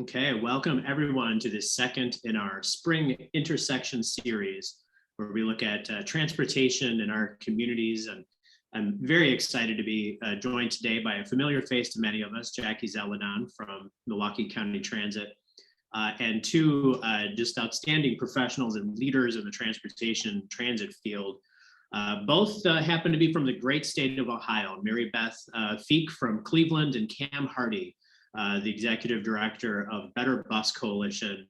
Okay, welcome everyone to the second in our spring intersection series, where we look at transportation in our communities. And I'm very excited to be joined today by a familiar face to many of us, Jackie Zeladon from Milwaukee County Transit, and two just outstanding professionals and leaders in the transportation transit field. Both happen to be from the great state of Ohio, Mary Beth Feek from Cleveland and Cam Hardy, the executive director of Better Bus Coalition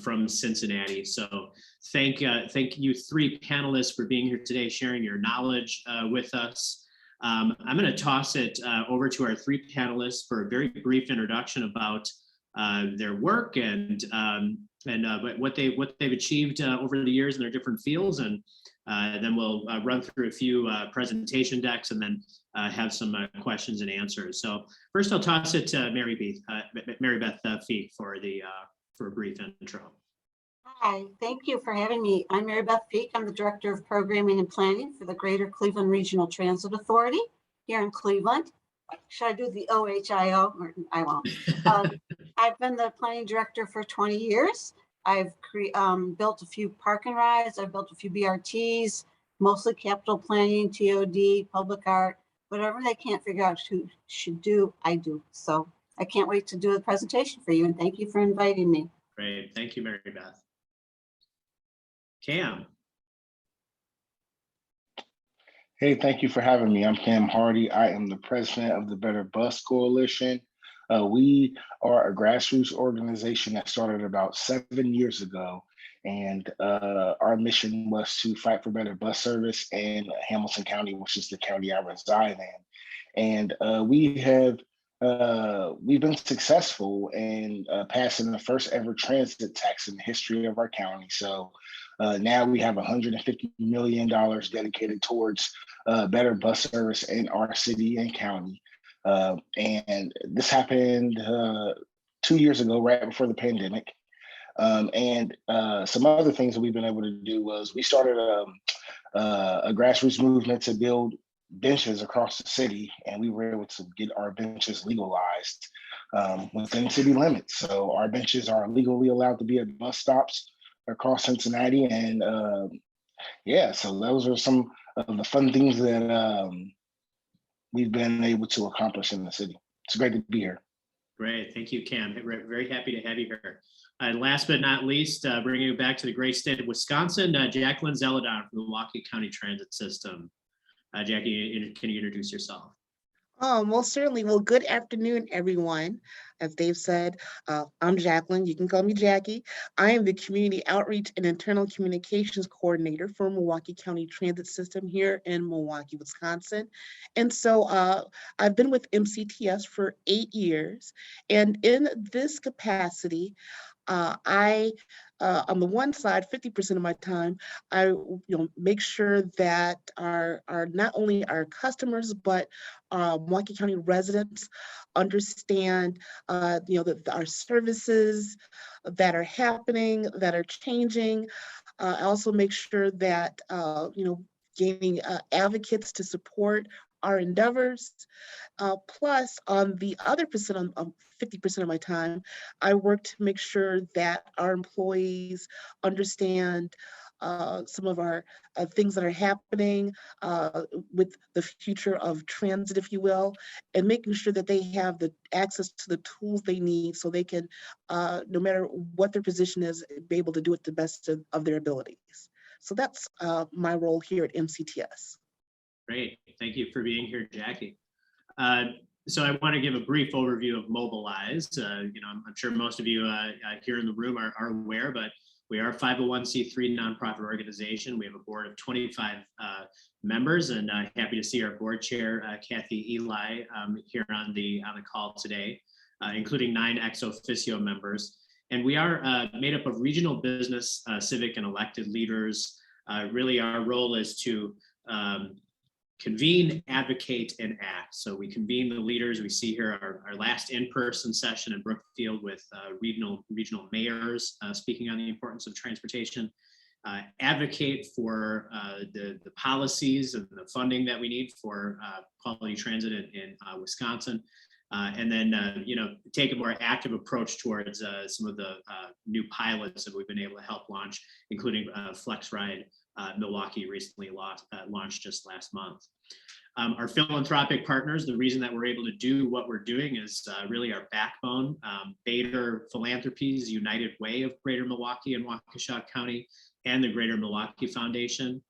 from Cincinnati. So thank you three panelists for being here today, sharing your knowledge with us. I'm going to toss it over to our three panelists for a very brief introduction about their work and what they've achieved over the years in their different fields, and then we'll run through a few presentation decks and then have some questions and answers. So first, I'll toss it to Mary Beth Feek for a brief intro. Hi, thank you for having me. I'm Mary Beth Feek. I'm the Director of Programming and Planning for the Greater Cleveland Regional Transit Authority here in Cleveland. Should I do the OHIO? Or I won't. I've been the planning director for 20 years. I've built a few park and rides. I've built a few BRTs, mostly capital planning, TOD, public art, whatever they can't figure out who should do, I do. So I can't wait to do the presentation for you, and thank you for inviting me. Great, thank you, Mary Beth. Cam. Hey, thank you for having me. I'm Cam Hardy. I am the president of the Better Bus Coalition. We are a grassroots organization that started about 7 years ago. And our mission was to fight for better bus service in Hamilton County, which is the county I reside in. And we've been successful in passing the first ever transit tax in the history of our county. So now we have $150 million dedicated towards better bus service in our city and county. And this happened 2 years ago, right before the pandemic. And some other things that we've been able to do was we started a grassroots movement to build benches across the city, and we were able to get our benches legalized within city limits. So our benches are legally allowed to be at bus stops across Cincinnati. And yeah, so those are some of the fun things that we've been able to accomplish in the city. It's great to be here. Great, thank you, Cam. We're very happy to have you here. And last but not least, bringing you back to the great state of Wisconsin, Jacqueline Zeladon from the Milwaukee County Transit System. Jackie, can you introduce yourself? Most certainly. Well, good afternoon, everyone. As Dave said, I'm Jacqueline. You can call me Jackie. I am the Community Outreach and Internal Communications Coordinator for Milwaukee County Transit System here in Milwaukee, Wisconsin. And so I've been with MCTS for 8 years. And in this capacity, on the one side, 50% of my time, I make sure that our not only our customers, but Milwaukee County residents understand that our services that are happening, that are changing. I also make sure that gaining advocates to support our endeavors. Plus, on the other 50% of my time, I work to make sure that our employees understand some of our things that are happening with the future of transit, if you will, and making sure that they have the access to the tools they need so they can, no matter what their position is, be able to do it to the best of their abilities. So that's my role here at MCTS. Great, thank you for being here, Jackie. So I want to give a brief overview of Mobilize. I'm sure most of you here in the room are aware, but we are a 501c3 nonprofit organization. We have a board of 25 members, and happy to see our board chair, Kathy Eli, here on the call today, including 9 ex officio members. And we are made up of regional business, civic, and elected leaders. Really, our role is to convene, advocate, and act. So we convene the leaders. We see here our last in-person session in Brookfield with regional mayors speaking on the importance of transportation, advocate for the policies and the funding that we need for quality transit in Wisconsin, And then, take a more active approach towards some of the new pilots that we've been able to help launch, including FlexRide Milwaukee recently launched just last month. Our philanthropic partners, the reason that we're able to do what we're doing is really our backbone. Bader Philanthropies United Way of Greater Milwaukee and Waukesha County, and the Greater Milwaukee Foundation.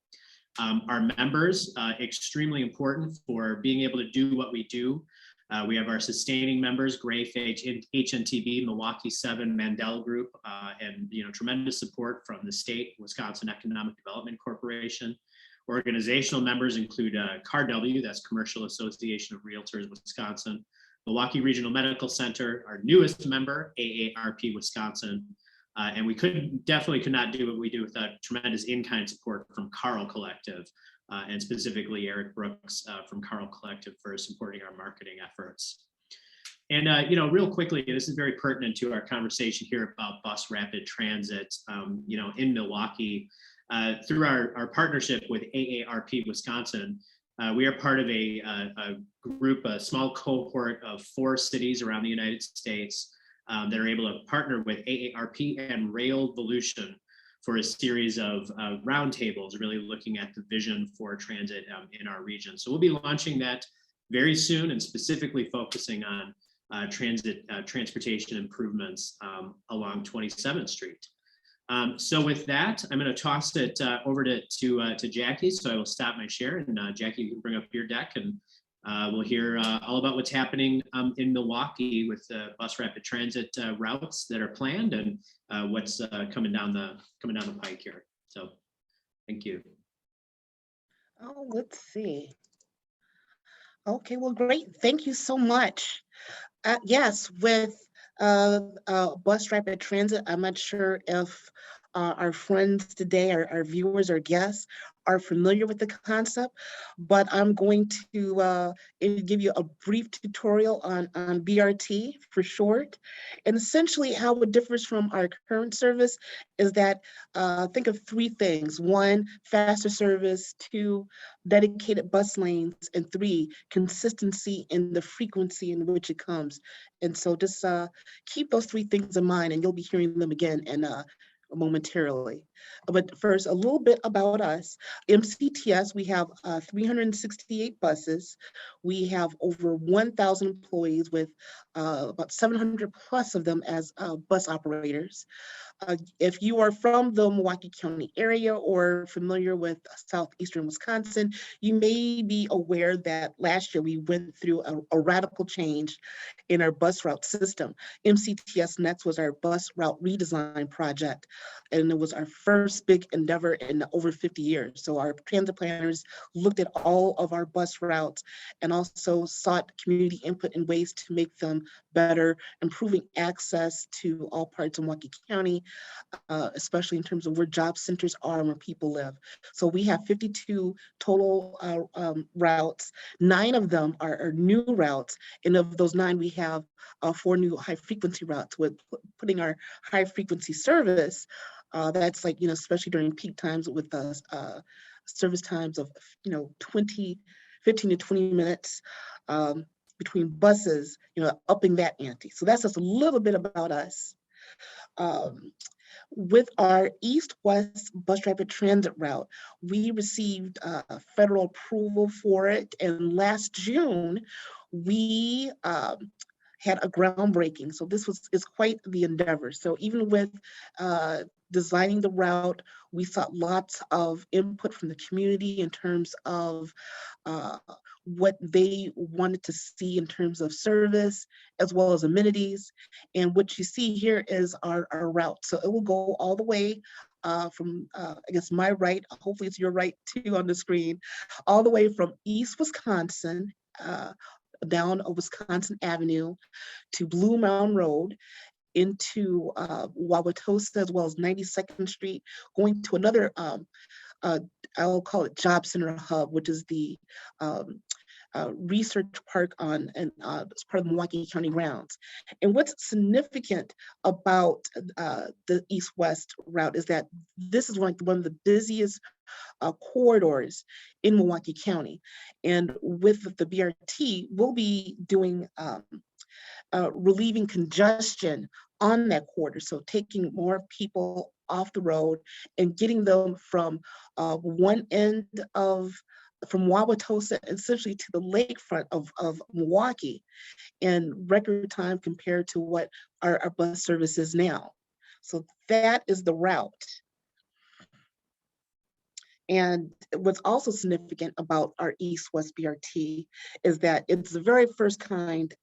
Our members, extremely important for being able to do what we do. We have our sustaining members, Grafe HNTB, Milwaukee 7, Mandel Group, and tremendous support from the state, Wisconsin Economic Development Corporation. Organizational members include CARW, that's Commercial Association of Realtors Wisconsin, Milwaukee Regional Medical Center, our newest member, AARP Wisconsin, and we definitely could not do what we do without tremendous in-kind support from Carl Collective, and specifically Eric Brooks from Carl Collective for supporting our marketing efforts. And real quickly, this is very pertinent to our conversation here about bus rapid transit. In Milwaukee, through our partnership with AARP Wisconsin, we are part of a group, a small cohort of 4 cities around the United States that are able to partner with AARP and Railvolution for a series of roundtables, really looking at the vision for transit in our region. So we'll be launching that very soon, and specifically focusing on transportation improvements along 27th Street. So with that, I'm going to toss it over to Jackie. So I will stop my share, and Jackie, you can bring up your deck, and we'll hear all about what's happening in Milwaukee with the bus rapid transit routes that are planned, and what's coming down the pike here. So, thank you. Oh, let's see. Okay, well, great. Thank you so much. Yes, with bus rapid transit, I'm not sure if our friends today, our viewers or guests, are familiar with the concept, but I'm going to give you a brief tutorial on BRT for short. And essentially how it differs from our current service is that think of 3 things. 1, faster service. 2, dedicated bus lanes. And 3, consistency in the frequency in which it comes. And so just keep those 3 things in mind, and you'll be hearing them again in momentarily. But first, a little bit about us. MCTS, we have 368 buses. We have over 1,000 employees, with about 700 plus of them as bus operators. If you are from the Milwaukee County area or familiar with southeastern Wisconsin, you may be aware that last year we went through a radical change in our bus route system. MCTS Next was our bus route redesign project, and it was our first big endeavor in over 50 years. So our transit planners looked at all of our bus routes and also sought community input in ways to make them better, improving access to all parts of Milwaukee County, especially in terms of where job centers are and where people live. So we have 52 total routes. 9 of them are new routes, and of those 9, we have 4 new high frequency routes, with putting our high frequency service. That's like, especially during peak times with service times of 15 to 20 minutes between buses, upping that ante. So that's just a little bit about us. With our east-west bus rapid transit route, we received federal approval for it, and last June we had a groundbreaking. So this is quite the endeavor. So even with designing the route, we sought lots of input from the community in terms of what they wanted to see in terms of service, as well as amenities. And what you see here is our route. So it will go all the way from, I guess, my right, hopefully it's your right too on the screen, all the way from East Wisconsin, down Wisconsin Avenue to Blue Mound Road, into Wauwatosa, as well as 92nd Street, going to another, I'll call it Job Center Hub, which is the research park on, and it's part of the Milwaukee County grounds. And what's significant about the east-west route is that this is one of the busiest corridors in Milwaukee County. And with the BRT, we'll be doing relieving congestion on that corridor. So taking more people off the road and getting them from one end from Wauwatosa essentially to the lakefront of Milwaukee in record time compared to what our bus service is now. So that is the route. And what's also significant about our East-West BRT is that it's the very first kind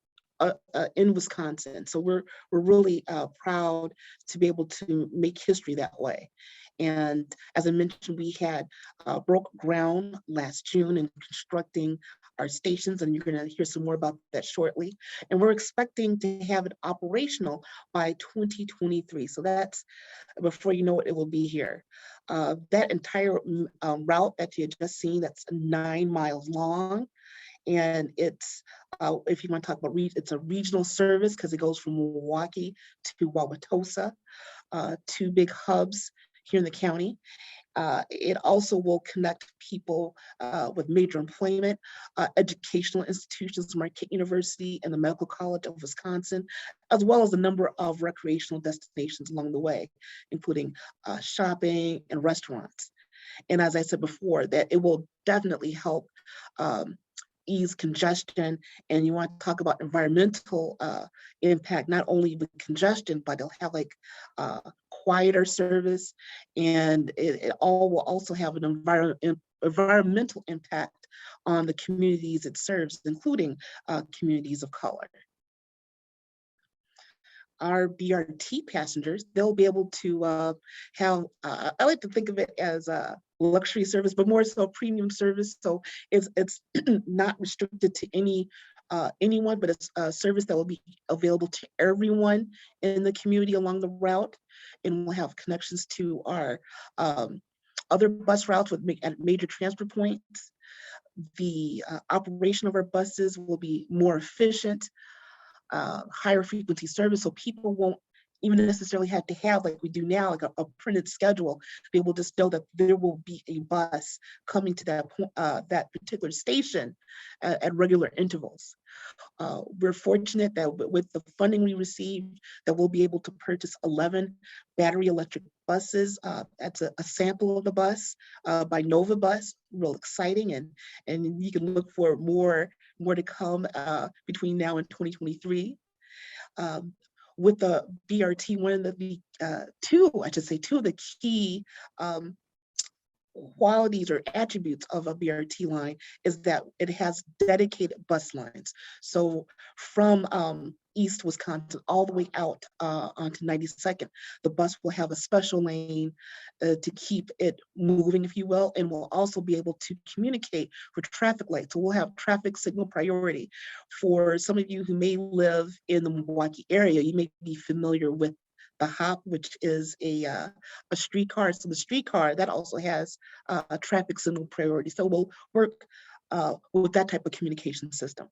in Wisconsin. So we're really proud to be able to make history that way. And as I mentioned, we had broke ground last June in constructing our stations, and you're going to hear some more about that shortly. And we're expecting to have it operational by 2023. So that's, before you know it, it will be here. That entire route that you had just seen, that's 9 miles long. And it's, if you want to talk about, it's a regional service because it goes from Milwaukee to Wauwatosa, 2 big hubs here in the county. It also will connect people with major employment, educational institutions, Marquette University and the Medical College of Wisconsin, as well as a number of recreational destinations along the way, including shopping and restaurants. And as I said before, that it will definitely help ease congestion. And you want to talk about environmental impact, not only with congestion, but they'll have like quieter service, and it all will also have an environmental impact on the communities it serves, including communities of color. Our BRT passengers, they'll be able to have, I like to think of it as a luxury service, but more so premium service. So it's not restricted to anyone, but it's a service that will be available to everyone in the community along the route. And we'll have connections to our other bus routes at major transfer points. The operation of our buses will be more efficient, higher frequency service, so people won't even necessarily have to have, like we do now, like a printed schedule. They will just know that there will be a bus coming to that particular station at regular intervals. We're fortunate that with the funding we received, that we'll be able to purchase 11 battery electric buses. That's a sample of the bus by Nova Bus. Real exciting, and you can look for more to come between now and 2023. With the BRT, one of the two of the key qualities or attributes of a BRT line is that it has dedicated bus lines. So from East Wisconsin all the way out onto 92nd, the bus will have a special lane to keep it moving, if you will, and will also be able to communicate for traffic lights. So we'll have traffic signal priority. For some of you who may live in the Milwaukee area, you may be familiar with the HOP, which is a streetcar. So the streetcar, that also has a traffic signal priority. So we'll work with that type of communication system.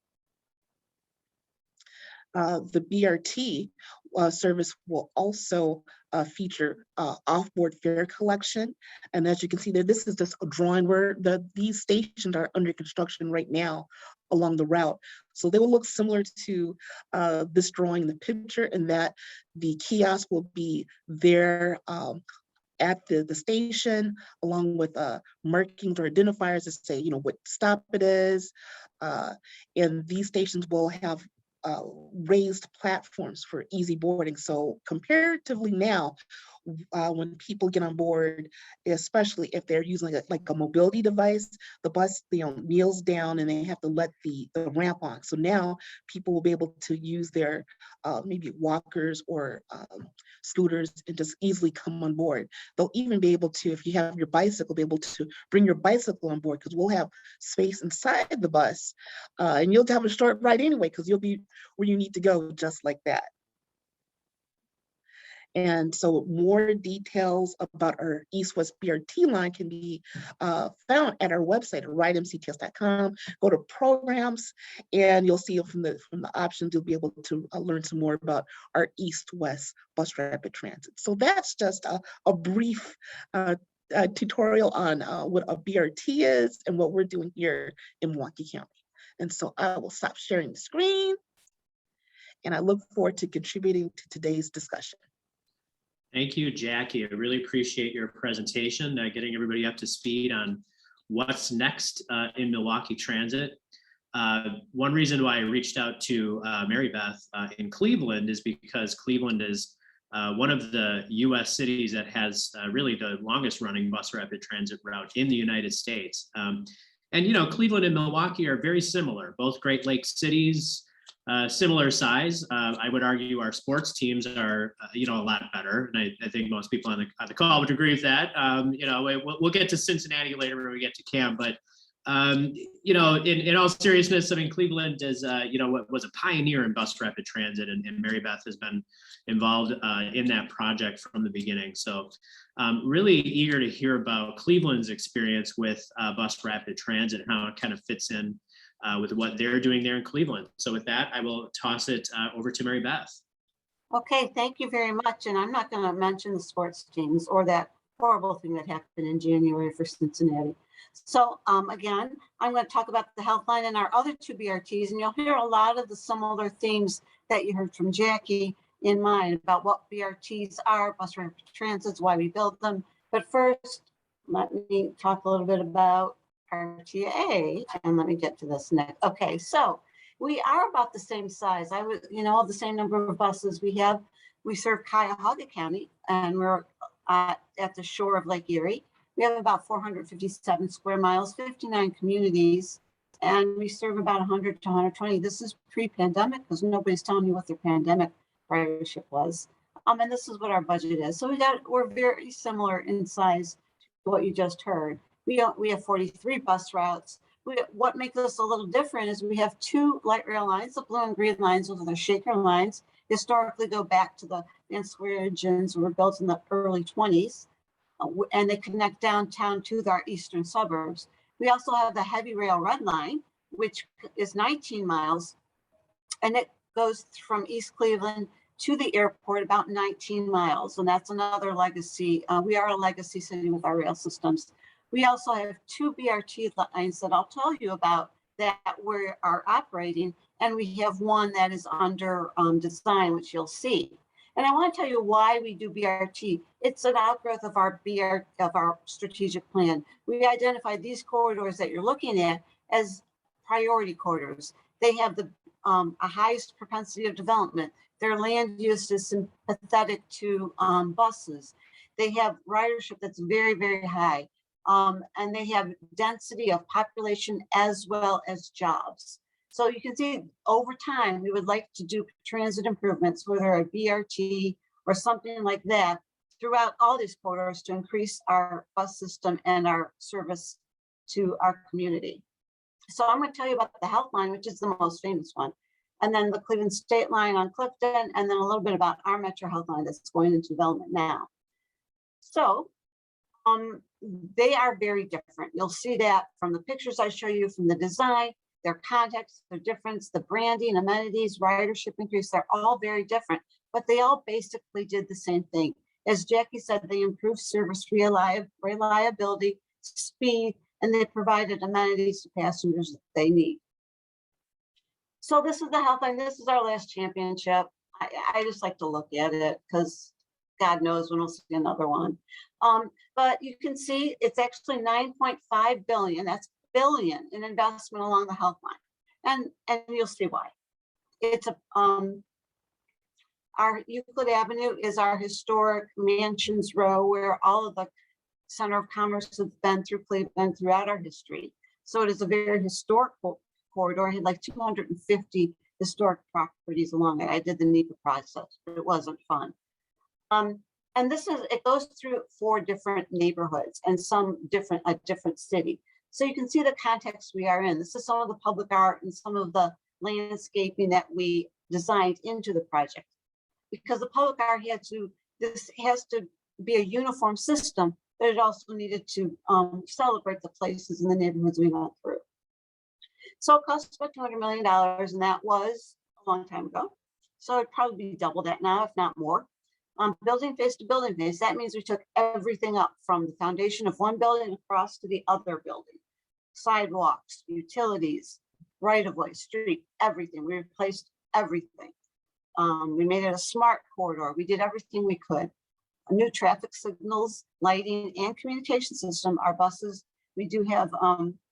The BRT service will also feature off-board fare collection. And as you can see there, this is just a drawing where these stations are under construction right now along the route. So they will look similar to this drawing in the picture, in that the kiosk will be there at the station, along with markings or identifiers to say, what stop it is. And these stations will have raised platforms for easy boarding. So comparatively now, when people get on board, especially if they're using like a mobility device, the bus kneels down and they have to let the ramp on. So now people will be able to use their maybe walkers or scooters and just easily come on board. They'll even be able to, if you have your bicycle, be able to bring your bicycle on board, because we'll have space inside the bus, and you'll have a short ride anyway, because you'll be where you need to go just like that. And so more details about our East-West BRT line can be found at our website at ridemcts.com. Go to programs, and you'll see from the options, you'll be able to learn some more about our East-West bus rapid transit. So that's just a brief tutorial on what a BRT is and what we're doing here in Milwaukee County. And so I will stop sharing the screen. And I look forward to contributing to today's discussion. Thank you, Jackie. I really appreciate your presentation, getting everybody up to speed on what's next in Milwaukee Transit. One reason why I reached out to Mary Beth in Cleveland is because Cleveland is one of the US cities that has really the longest running bus rapid transit route in the United States. And, you know, Cleveland and Milwaukee are very similar, both Great Lakes cities, similar size. I would argue our sports teams are, you know, a lot better. And I think most people on the call would agree with that. You know, we'll get to Cincinnati later when we get to CAM, but you know, in all seriousness, I mean, Cleveland is, you know, was a pioneer in bus rapid transit, and Mary Beth has been involved in that project from the beginning. So really eager to hear about Cleveland's experience with bus rapid transit and how it kind of fits in with what they're doing there in Cleveland. So with that, I will toss it over to Mary Beth. Okay, thank you very much. And I'm not going to mention the sports teams or that horrible thing that happened in January for Cincinnati. So again, I'm going to talk about the Healthline and our other two BRTs, and you'll hear a lot of the similar themes that you heard from Jackie in mine about what BRTs are, bus rapid transits, why we build them. But first, let me talk a little bit about RTA, and let me get to this next. Okay, so we are about the same size. I was, you know, the same number of buses we have. We serve Cuyahoga County, and we're at the shore of Lake Erie. We have about 457 square miles, 59 communities, and we serve about 100 to 120. This is pre-pandemic because nobody's telling you what their pandemic ridership was. And this is what our budget is. So we're very similar in size to what you just heard. We have 43 bus routes. What makes us a little different is we have two light rail lines. The blue and green lines, those are the Shaker lines, historically go back to the Van Swearingen's, were built in the early 20s. And they connect downtown to our eastern suburbs. We also have the heavy rail red line, which is 19 miles, and it goes from East Cleveland to the airport about 19 miles, and that's another legacy. We are a legacy city with our rail systems. We also have two BRT lines that I'll tell you about that we are operating, and we have one that is under design, which you'll see. And I want to tell you why we do BRT. It's an outgrowth of our strategic plan. We identified these corridors that you're looking at as priority corridors. They have the highest propensity of development. Their land use is sympathetic to buses. They have ridership that's very, very high. And they have density of population as well as jobs. So you can see over time, we would like to do transit improvements, whether a BRT or something like that, throughout all these corridors to increase our bus system and our service to our community. So I'm going to tell you about the Healthline, which is the most famous one, and then the Cleveland State Line on Clifton, and then a little bit about our Metro Healthline that's going into development now. So they are very different. You'll see that from the pictures I show you, from the design, their context, their difference, the branding, amenities, ridership increase, they're all very different, but they all basically did the same thing. As Jackie said, they improved service reliability, speed, and they provided amenities to passengers that they need. So this is the Healthline. This is our last championship. I just like to look at it because God knows when we'll see another one. But you can see it's actually 9.5 billion. That's billion in investment along the Healthline, and you'll see why. It's a our Euclid Avenue is our historic mansions row where all of the center of commerce has been through Cleveland throughout our history. So it is a very historic corridor. I had like 250 historic properties along it. I did the NEPA process, but it wasn't fun. And it goes through 4 different neighborhoods and a different city. So you can see the context we are in. This is some of the public art and some of the landscaping that we designed into the project. Because the public art this has to be a uniform system, but it also needed to celebrate the places in the neighborhoods we went through. So it cost about $200 million, and that was a long time ago. So it'd probably be double that now, if not more. Building phase to building phase, that means we took everything up from the foundation of one building across to the other building. Sidewalks, utilities, right-of-way, street, everything. We replaced everything. We made it a smart corridor. We did everything we could. New traffic signals, lighting, and communication system. Our buses, we do have,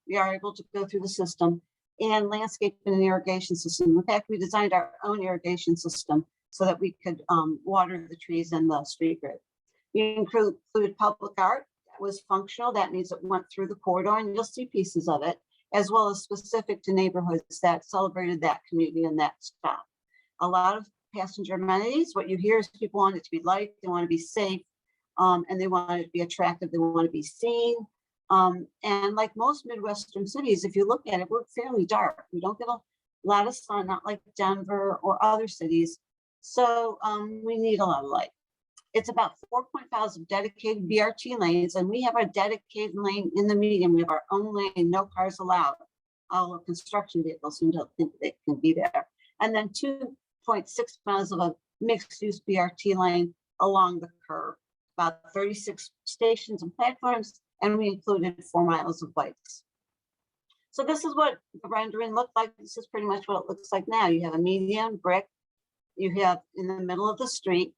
we are able to go through the system, and landscape and irrigation system. In fact, we designed our own irrigation system so that we could water the trees in the street grid. We included public art that was functional. That means it went through the corridor, and you'll see pieces of it, as well as specific to neighborhoods that celebrated that community and that stop. A lot of passenger amenities. What you hear is people want it to be light, they want to be safe, and they want it to be attractive, they want to be seen. And like most Midwestern cities, if you look at it, we're fairly dark. We don't get a lot of sun, not like Denver or other cities. So we need a lot of light. It's about 4.5 of dedicated BRT lanes, and we have our dedicated lane in the median. We have our own lane, no cars allowed. All construction vehicles seem to think they can be there. And then 2.6 miles of a mixed-use BRT lane along the curve, about 36 stations and platforms, and we included 4 miles of bikes. So this is what the rendering looked like. This is pretty much what it looks like now. You have a median brick, you have in the middle of the street,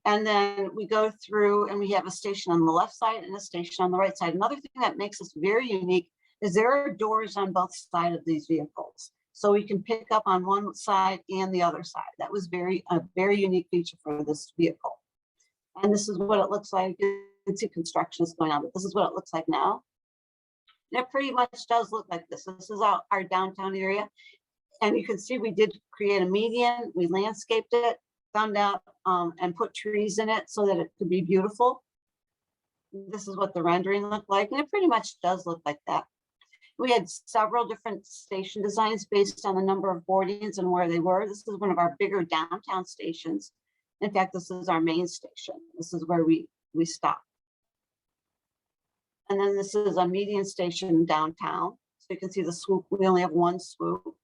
and then we go through and we have a station on the left side and a station on the right side. Another thing that makes us very unique is there are doors on both sides of these vehicles. So we can pick up on one side and the other side. That was a very unique feature for this vehicle. And this is what it looks like. You can see construction is going on, but this is what it looks like now. And it pretty much does look like this. This is our downtown area. And you can see we did create a median. We landscaped it, found out and put trees in it so that it could be beautiful. This is what the rendering looked like. And it pretty much does look like that. We had several different station designs based on the number of boardings and where they were. This is one of our bigger downtown stations. In fact, this is our main station. This is where we stop. And then this is a median station downtown. So you can see the swoop. We only have one swoop.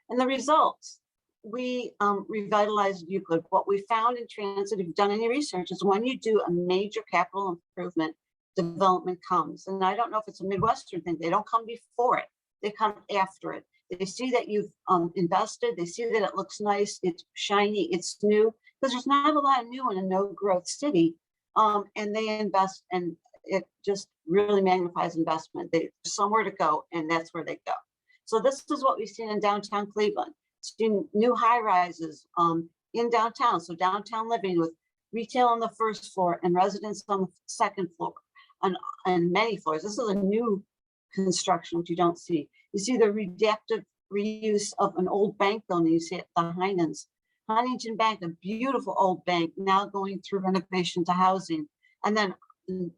And the results, we revitalized Euclid. What we found in transit, if you've done any research, is when you do a major capital improvement, development comes. And I don't know if it's a Midwestern thing. They don't come before it. They come after it. They see that you've invested. They see that it looks nice. It's shiny. It's new. Because there's not a lot of new in a no-growth city. And they invest, and it just really magnifies investment. There's somewhere to go, and that's where they go. So this is what we've seen in downtown Cleveland. Seen new high-rises in downtown. So downtown living with retail on the first floor and residents on the second floor. On many floors. This is a new construction, which you don't see. You see the redacted reuse of an old bank building. You see it, the Huntington Bank, a beautiful old bank, now going through renovation to housing. And then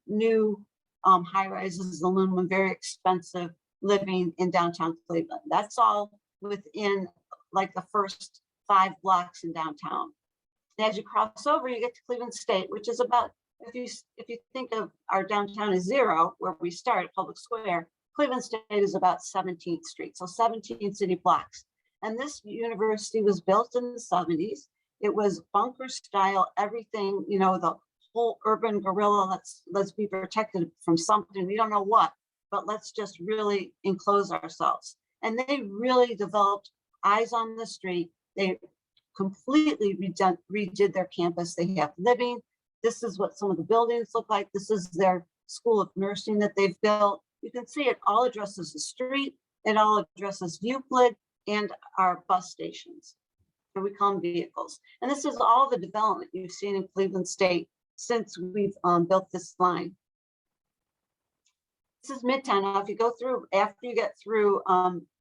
new high rises, aluminum, very expensive living in downtown Cleveland. That's all within like the first 5 blocks in downtown. And as you cross over, you get to Cleveland State, which is about, if you think of our downtown as 0, where we start at Public Square, Cleveland State is about 17th Street, so 17 city blocks. And this university was built in the 70s. It was bunker style, everything, you know, the whole urban guerrilla, let's be protected from something, we don't know what, but let's just really enclose ourselves. And they really developed eyes on the street. They completely redid their campus. They have living. This is what some of the buildings look like. This is their school of nursing that they've built. You can see it all addresses the street. It all addresses Euclid and our bus stations. And we call them vehicles. And this is all the development you've seen in Cleveland State since we've built this line. This is Midtown. Now, if you go through, after you get through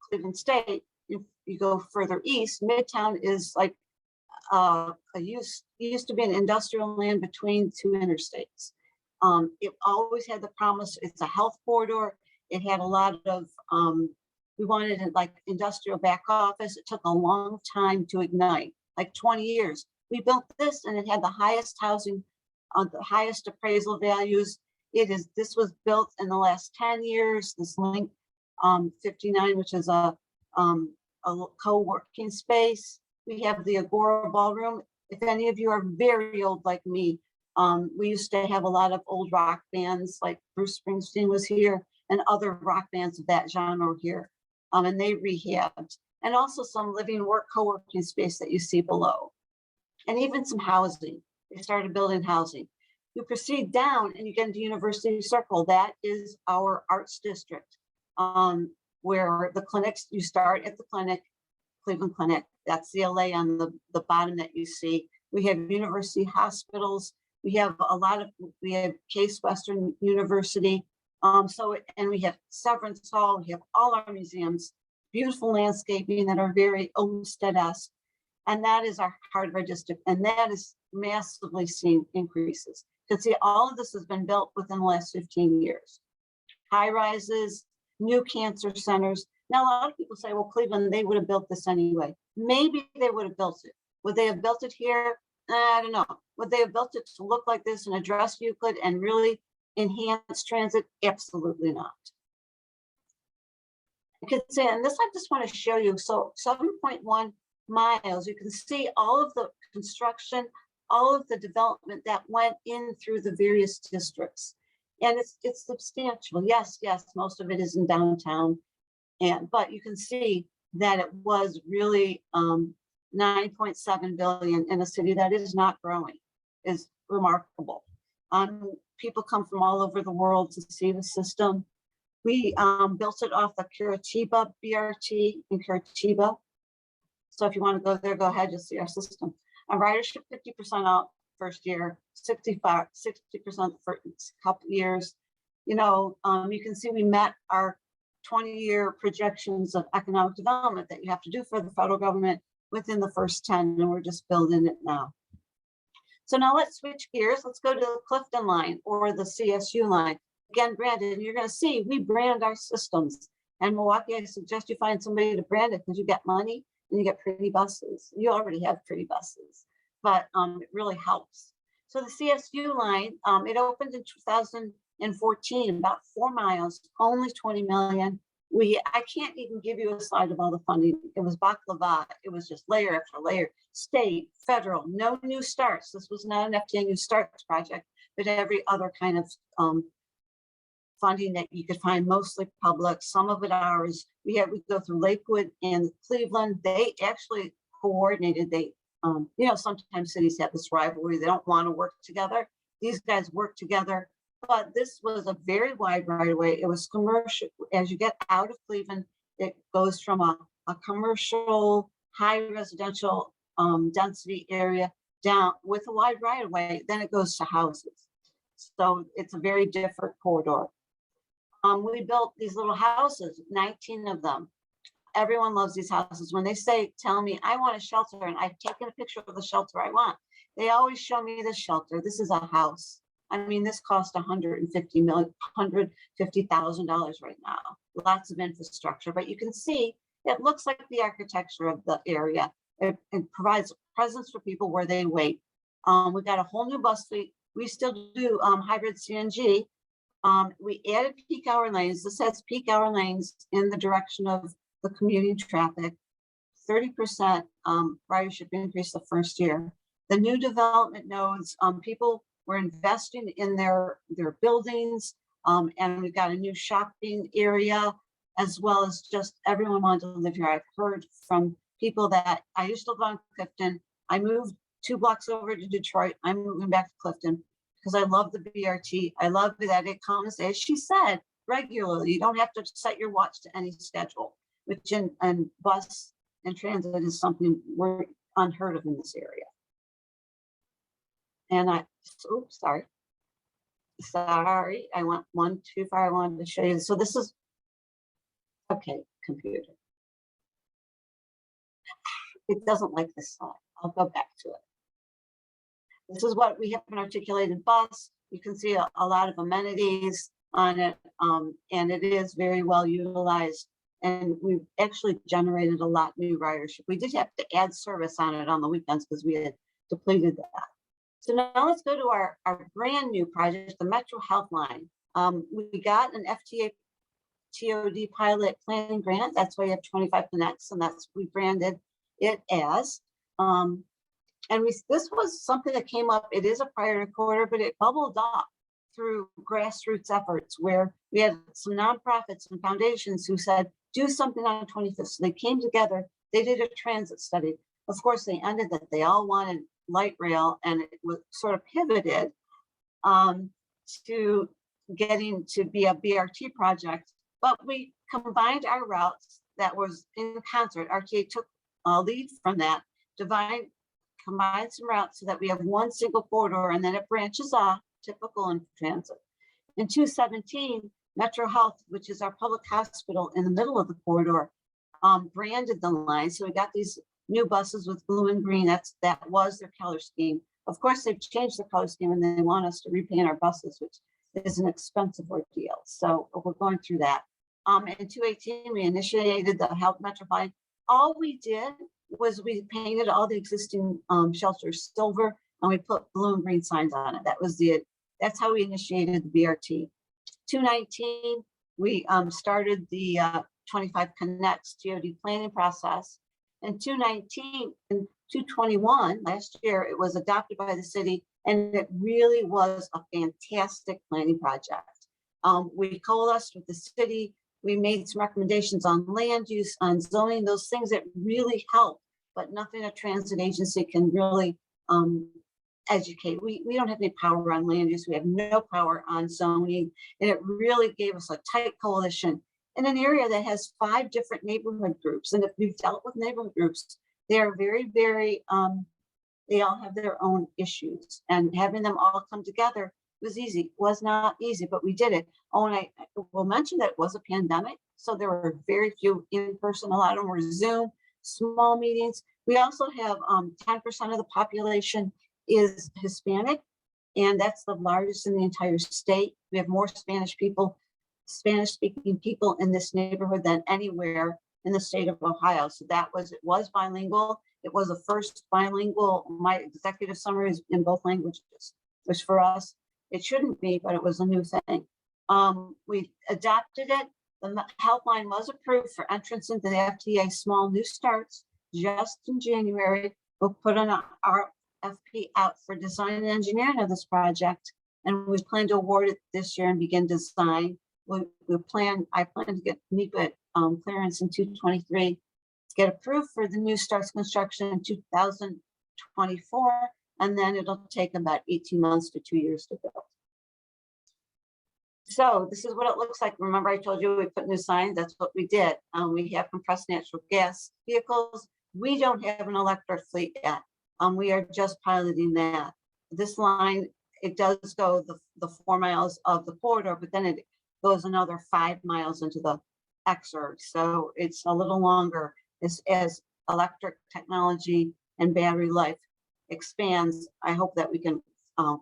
Cleveland State, you go further east, Midtown is like used to be an industrial land between 2 interstates. It always had the promise, it's a health corridor. It had a lot of, we wanted it like industrial back office. It took a long time to ignite, like 20 years. We built this and it had the highest housing, the highest appraisal values. This was built in the last 10 years, this Link 59, which is a co-working space. We have the Agora Ballroom. If any of you are very old like me, we used to have a lot of old rock bands, like Bruce Springsteen was here and other rock bands of that genre were here. And they rehabbed. and also some living work co-working space that you see below, and even some housing. They started building housing. You proceed down and you get into University Circle. That is our arts district, where the clinics, you start at the clinic, Cleveland Clinic. That's the LA on the bottom that you see. We have university hospitals. We have we have Case Western University. And we have Severance Hall. We have all our museums, beautiful landscaping that are very Olmsted-esque. And that is our heart of our district. And that is massively seeing increases. You can see all of this has been built within the last 15 years. High rises, new cancer centers. Now, a lot of people say, well, Cleveland, they would have built this anyway. Maybe they would have built it. Would they have built it here? I don't know. Would they have built it to look like this and address Euclid and really enhance transit? Absolutely not. I could say, and this I just want to show you. So 7.1 miles, you can see all of the construction, all of the development that went in through the various districts. And it's substantial. Yes, most of it is in downtown. But you can see that it was really 9.7 billion in a city that is not growing, is remarkable. People come from all over the world to see the system. We built it off the Curitiba BRT in Curitiba. So if you want to go there, go ahead, you'll see our system. Our ridership 50% out first year, 60% for a couple years. You can see we met our 20-year projections of economic development that you have to do for the federal government within the first 10, and we're just building it now. So now let's switch gears. Let's go to the Clifton line or the CSU line. Again, Brandon, you're going to see we brand our systems. And Milwaukee, I suggest you find somebody to brand it because you get money and you get pretty buses. You already have pretty buses, but it really helps. So the CSU line, it opened in 2014, about 4 miles, only 20 million. I can't even give you a slide of all the funding. It was baklava. It was just layer after layer, state, federal, no new starts. This was not an FTA new starts project, but every other kind of funding that you could find, mostly public, some of it ours. We go through Lakewood and Cleveland. They actually coordinated. Sometimes cities have this rivalry. They don't want to work together. These guys work together. But this was a very wide right of way. It was commercial. As you get out of Cleveland, it goes from a commercial, high residential density area down with a wide right of way. Then it goes to houses. So it's a very different corridor. We built these little houses, 19 of them. Everyone loves these houses. When they tell me, I want a shelter, and I've taken a picture of the shelter I want, they always show me this shelter. This is a house. I mean, this cost $150,000 right now. Lots of infrastructure, but you can see it looks like the architecture of the area. It provides presence for people where they wait. We've got a whole new bus fleet. We still do hybrid CNG. We added peak hour lanes. This has peak hour lanes in the direction of the commuting traffic. 30% ridership increase the first year. The new development nodes, people were investing in their buildings, and we've got a new shopping area, as well as just everyone wanted to live here. I've heard from people that I used to live on Clifton. I moved 2 blocks over to Detroit. I'm moving back to Clifton because I love the BRT. I love that it comes, as she said, regularly. You don't have to set your watch to any schedule, which in bus and transit is something we're unheard of in this area. And sorry, I went one too far. I wanted to show you. So this is, okay, computer. It doesn't like this slide. I'll go back to it. This is what we have an articulated bus. You can see a lot of amenities on it, and it is very well utilized. And we've actually generated a lot new ridership. We did have to add service on it on the weekends because we had depleted that. So now let's go to our brand new project, the Metro Health Line. We got an FTA TOD pilot planning grant. That's why you have 25 Connects, and that's we branded it as. This was something that came up. It is a priority corridor, but it bubbled up through grassroots efforts where we had some nonprofits and foundations who said, do something on 25th. So they came together They did a transit study. Of course, they ended that they all wanted light rail, and it was sort of pivoted to getting to be a BRT project. But we combined our routes that was in concert. RTA took a lead from that, combined some routes so that we have one single corridor, and then it branches off, typical in transit. In 2017, Metro Health, which is our public hospital in the middle of the corridor, branded the line. So we got these new buses with blue and green. That was their color scheme. Of course, they've changed the color scheme, and they want us to repaint our buses, which is an expensive ordeal. So we're going through that. In 2018, we initiated the Health Metro line. All we did was we painted all the existing shelters silver, and we put blue and green signs on it. That's how we initiated the BRT. 2019, we started the 25 Connects TOD planning process. In 2019 and 2021, last year, it was adopted by the city, and it really was a fantastic planning project. We coalesced with the city. We made some recommendations on land use, on zoning, those things that really help, but nothing a transit agency can really educate. We don't have any power on land use. We have no power on zoning. And it really gave us a tight coalition in an area that has 5 different neighborhood groups. And if we've dealt with neighborhood groups, they are very, very, they all have their own issues. And having them all come together was easy. It was not easy, but we did it. Oh, and I will mention that it was a pandemic. So there were very few in person. A lot of them were Zoom, small meetings. We also have 10% of the population is Hispanic, and that's the largest in the entire state. We have more Spanish speaking people in this neighborhood than anywhere in the state of Ohio. So it was bilingual. It was the first bilingual. My executive summary is in both languages, which for us, it shouldn't be, but it was a new thing. We adopted it. The helpline was approved for entrance into the FTA small new starts just in January. We'll put on our RFP out for design and engineering of this project, and we plan to award it this year and begin design. I plan to get NEPA clearance in 2023, get approved for the new starts construction in 2024, and then it'll take about 18 months to 2 years to build. So this is what it looks like. Remember, I told you we put new signs. That's what we did. We have compressed natural gas vehicles. We don't have an electric fleet yet. We are just piloting that. This line, it does go the 4 miles of the corridor, but then it goes another 5 miles into the exurb. So it's a little longer as electric technology and battery life expands. I hope that we can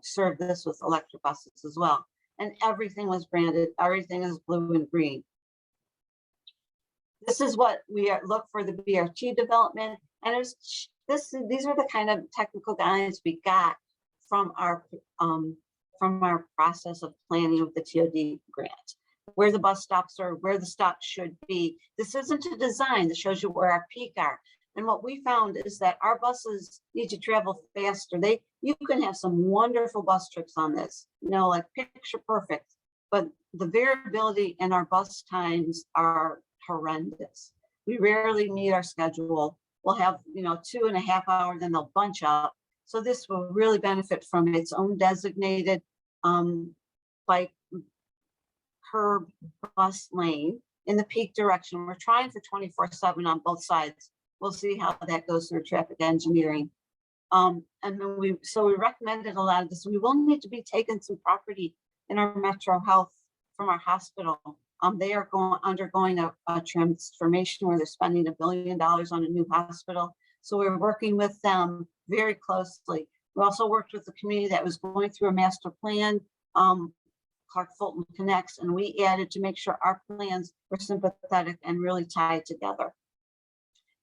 serve this with electric buses as well. And everything was branded. Everything is blue and green. This is what we look for the BRT development. And these are the kind of technical guidelines we got from our process of planning with the TOD grant, where the bus stops are, where the stops should be. This isn't a design. This shows you where our peak are. And what we found is that our buses need to travel faster. You can have some wonderful bus trips on this, like picture perfect, but the variability in our bus times are horrendous. We rarely meet our schedule. We'll have, 2.5 hours, then they'll bunch up. So this will really benefit from its own designated bike curb bus lane in the peak direction. We're trying for 24/7 on both sides. We'll see how that goes through traffic engineering. And then we recommended a lot of this. We will need to be taking some property in our Metro Health from our hospital. They are undergoing a transformation where they're spending $1 billion on a new hospital. So we're working with them very closely. We also worked with the community that was going through a master plan, Clark Fulton Connects, and we added to make sure our plans were sympathetic and really tied together.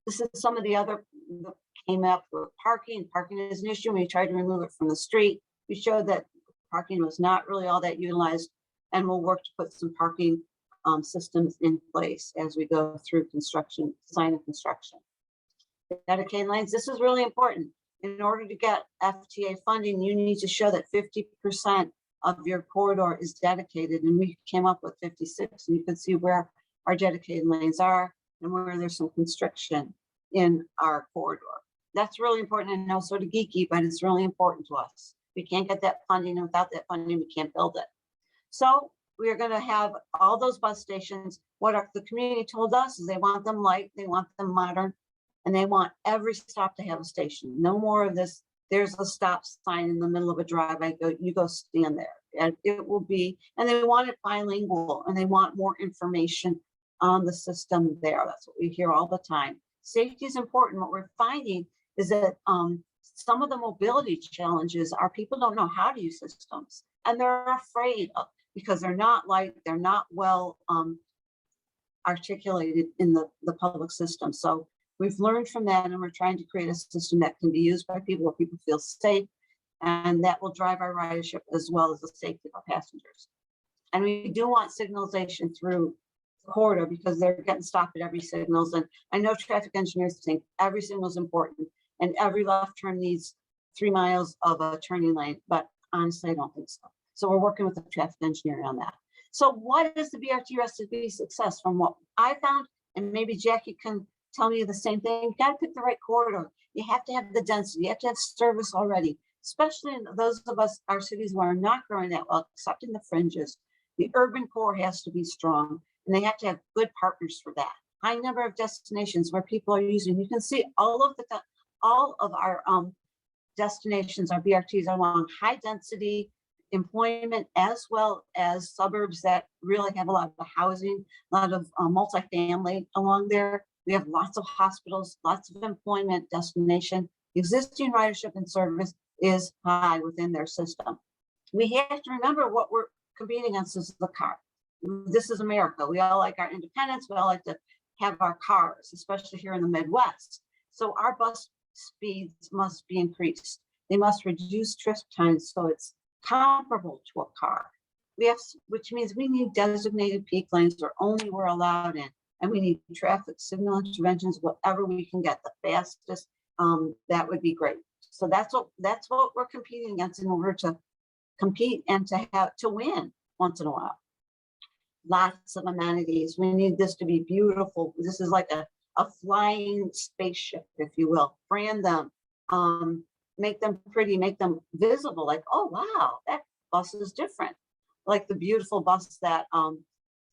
This is some of the other that came up with parking. Parking is an issue. We tried to remove it from the street. We showed that parking was not really all that utilized, and we'll work to put some parking systems in place as we go through construction, design and construction. Dedicated lanes, this is really important. In order to get FTA funding, you need to show that 50% of your corridor is dedicated, and we came up with 56, and you can see where our dedicated lanes are and where there's some constriction. in our corridor. That's really important. I know, sort of geeky, but it's really important to us. We can't get that funding, and without that funding, we can't build it. So we are going to have all those bus stations. The community told us is they want them light, they want them modern, and they want every stop to have a station. No more of this, there's a stop sign in the middle of a driveway, you go stand there. And it will be, and they want it bilingual, and they want more information on the system there. That's what we hear all the time. Safety is important. What we're finding is that some of the mobility challenges are people don't know how to use systems, and they're afraid of, because they're not they're not well articulated in the public system. So we've learned from that, and we're trying to create a system that can be used by people where people feel safe, and that will drive our ridership as well as the safety of our passengers. And we do want signalization through the corridor because they're getting stopped at every signals. And I know traffic engineers think every signal is important and every left turn needs 3 miles of a turning lane, but honestly, I don't think so. So we're working with the traffic engineer on that. So what is the BRT recipe success from what I found? And maybe Jackie can tell me the same thing. You got to pick the right corridor. You have to have the density. You have to have service already, especially in those of us, our cities who are not growing that well, except in the fringes. The urban core has to be strong, and they have to have good partners for that. High number of destinations where people are using. You can see all of our destinations, our BRTs are along high density employment, as well as suburbs that really have a lot of housing, a lot of multifamily along there. We have lots of hospitals, lots of employment destination. Existing ridership and service is high within their system. We have to remember what we're competing against is the car. This is America. We all like our independence. We all like to have our cars, especially here in the Midwest. So our bus speeds must be increased. They must reduce trip times so it's comparable to a car. Which means we need designated peak lanes where only we're allowed in. And we need traffic signal interventions, whatever we can get the fastest. That would be great. So that's what we're competing against in order to compete and to win once in a while. Lots of amenities. We need this to be beautiful. This is like a flying spaceship, if you will. Brand them, make them pretty, make them visible. Like, oh wow, that bus is different. Like the beautiful bus that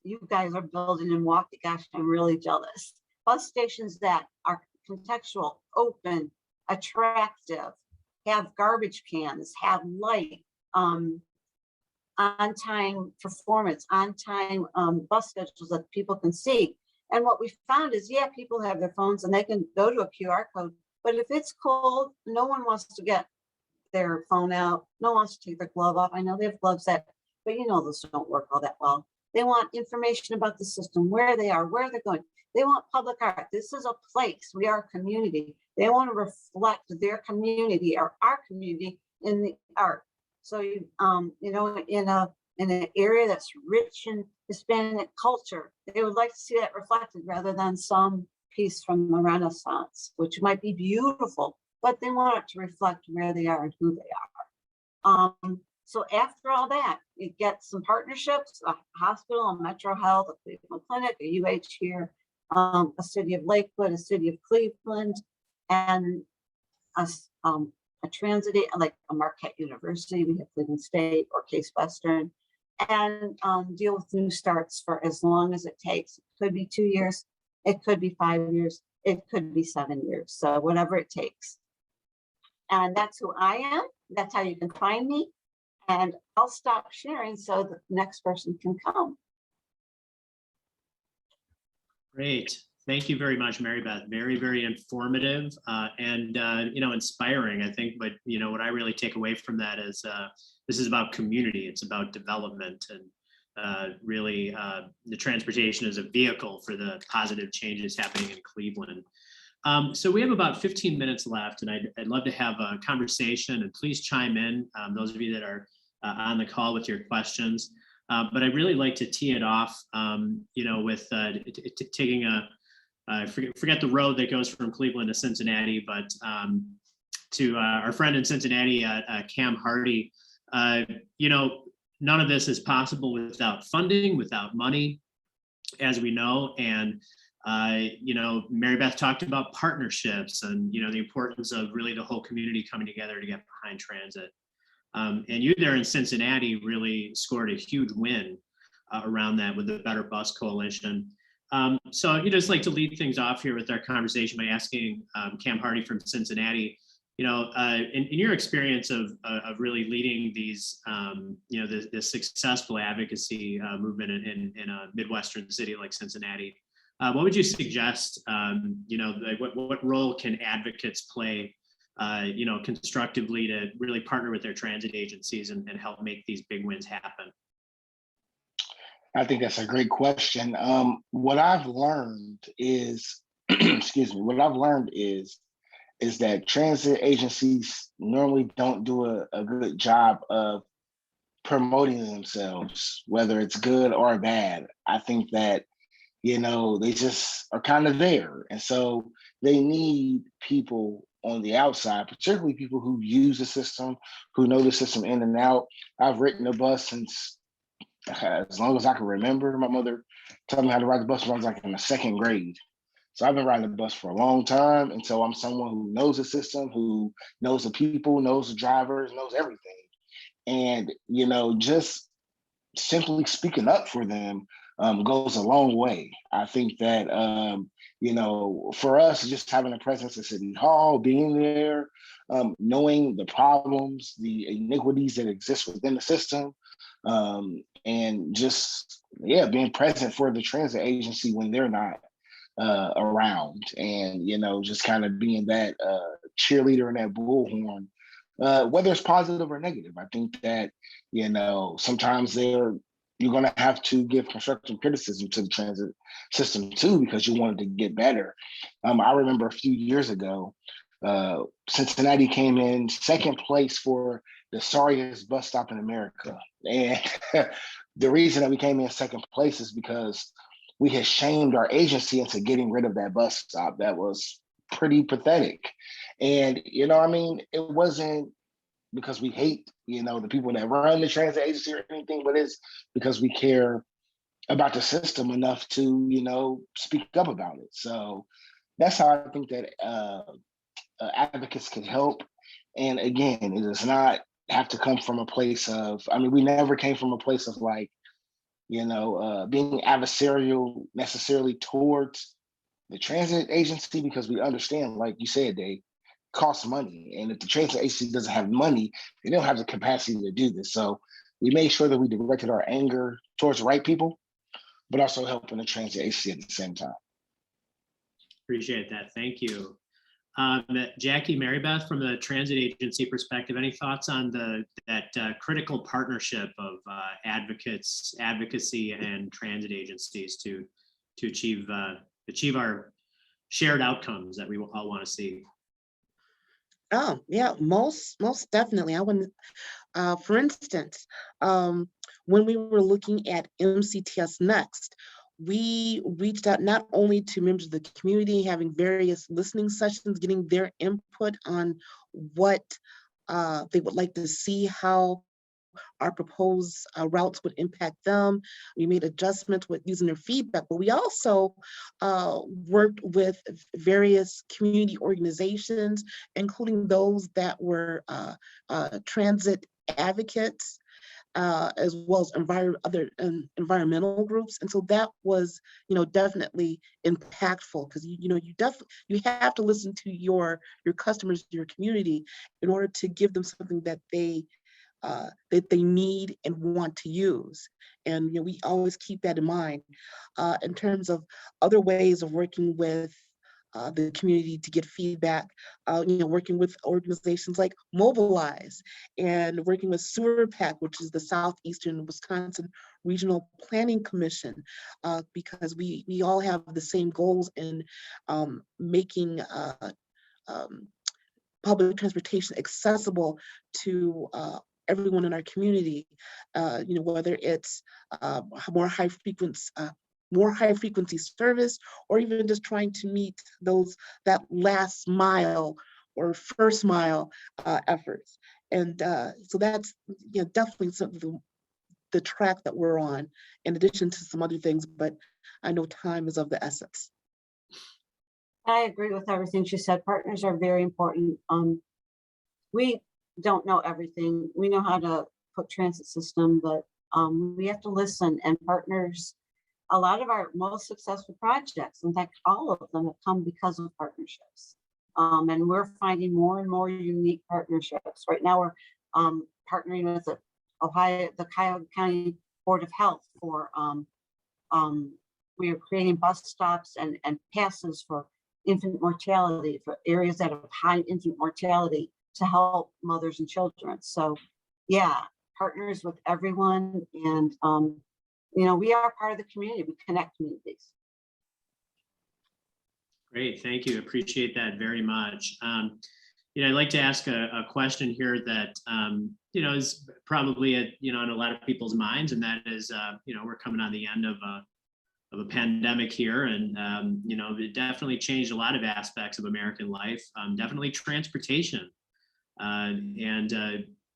you guys are building in Milwaukee. Gosh, I'm really jealous. Bus stations that are contextual, open, attractive, have garbage cans, have light, on-time performance, on-time bus schedules that people can see. And what we found is, yeah, people have their phones and they can go to a QR code, but if it's cold, no one wants to get their phone out. No one wants to take their glove off. I know they have gloves that, but you know, those don't work all that well. They want information about the system, where they are, where they're going. They want public art. This is a place. We are a community. They want to reflect their community or our community in the art. So, you know, in an area that's rich in Hispanic culture, they would like to see that reflected rather than some piece from the Renaissance, which might be beautiful, but they want it to reflect where they are and who they are. So after all that, you get some partnerships, a hospital, a Metro Health, a Cleveland Clinic, a UH here, a city of Lakewood, a city of Cleveland, and a transit, like a Marquette University, we have Cleveland State or Case Western, and deal with new starts for as long as it takes. It could be 2 years, it could be 5 years, it could be 7 years, so whatever it takes. And that's who I am. That's how you can find me. And I'll stop sharing so the next person can come. Great. Thank you very much, Mary Beth. Very, very informative and you know, inspiring. I think, but you know, what I really take away from that is this is about community. It's about development, and really the transportation is a vehicle for the positive changes happening in Cleveland. So we have about 15 minutes left, and I'd love to have a conversation, and please chime in, those of you that are on the call with your questions. But I'd really like to tee it off, you know, with taking I forget the road that goes from Cleveland to Cincinnati, but to our friend in Cincinnati, Cam Hardy. You know, none of this is possible without funding, without money, as we know. And You know, Mary Beth talked about partnerships and, you know, the importance of really the whole community coming together to get behind transit. And you there in Cincinnati really scored a huge win around that with the Better Bus Coalition. So I'd just like to lead things off here with our conversation by asking Cam Hardy from Cincinnati, you know, in your experience of really leading these, you know, the successful advocacy movement in a Midwestern city like Cincinnati, what would you suggest, you know, what role can advocates play, you know, constructively to really partner with their transit agencies and help make these big wins happen? I think that's a great question. What I've learned is, excuse me, what I've learned is that transit agencies normally don't do a good job of promoting themselves, whether it's good or bad. I think that, you know, they just are kind of there. And so they need people on the outside, particularly people who use the system, who know the system in and out. I've ridden a bus since as long as I can remember. My mother taught me how to ride the bus when I was like in the second grade. So I've been riding the bus for a long time. And so I'm someone who knows the system, who knows the people, knows the drivers, knows everything. And, you know, just simply speaking up for them goes a long way. I think that, you know, for us, just having a presence at City Hall, being there, knowing the problems, the iniquities that exist within the system, and just, yeah, being present for the transit agency when they're not around, and, you know, just kind of being that cheerleader and that bullhorn, whether it's positive or negative. I think that, you know, sometimes you're going to have to give constructive criticism to the transit system too, because you wanted to get better. I remember a few years ago, Cincinnati came in second place for the sorriest bus stop in America. And the reason that we came in second place is because we had shamed our agency into getting rid of that bus stop. That was pretty pathetic. And, you know, I mean, it wasn't because we hate, you know, the people that run the transit agency or anything, but it's because we care about the system enough to, you know, speak up about it. So that's how I think that advocates can help. And again, it does not have to come from a place of, I mean, we never came from a place of like, you know, being adversarial necessarily towards the transit agency, because we understand, like you said, they cost money. And if the transit agency doesn't have money, they don't have the capacity to do this. So we made sure that we directed our anger towards the right people, but also helping the transit agency at the same time. Appreciate that. Thank you. Jackie, Mary Beth, from the transit agency perspective, any thoughts on that critical partnership of advocates, advocacy, and transit agencies to achieve our shared outcomes that we all want to see? Oh, yeah, most definitely. I wouldn't, for instance, when we were looking at MCTS Next, we reached out not only to members of the community, having various listening sessions, getting their input on what they would like to see, how our proposed routes would impact them. We made adjustments with using their feedback, but we also worked with various community organizations, including those that were transit advocates, as well as other environmental groups. And so that was, you know, definitely impactful, because you have to listen to your customers, your community, in order to give them something that they need and want to use. And, you know, we always keep that in mind. In terms of other ways of working with the community to get feedback, you know, working with organizations like Mobilize, and working with Sewer PAC, which is the Southeastern Wisconsin Regional Planning Commission, because we all have the same goals in making public transportation accessible to everyone in our community, you know, whether it's more high frequency service, or even just trying to meet that last mile or first mile efforts. And so that's, you know, definitely the track that we're on, in addition to some other things, but I know time is of the essence. I agree with everything she said. Partners are very important. We don't know everything. We know how to put transit system, but we have to listen, and partners, a lot of our most successful projects, in fact, all of them have come because of partnerships. And we're finding more and more unique partnerships. Right now, we're partnering with the Cuyahoga County Board of Health for, we are creating bus stops and passes for infant mortality, for areas that have high infant mortality to help mothers and children. So yeah, partners with everyone. And, we are part of the community. We connect communities. Great, thank you. Appreciate that very much. I'd like to ask a question here that, is probably, on a lot of people's minds, and that is, we're coming on the end of a pandemic here, and, it definitely changed a lot of aspects of American life, definitely transportation.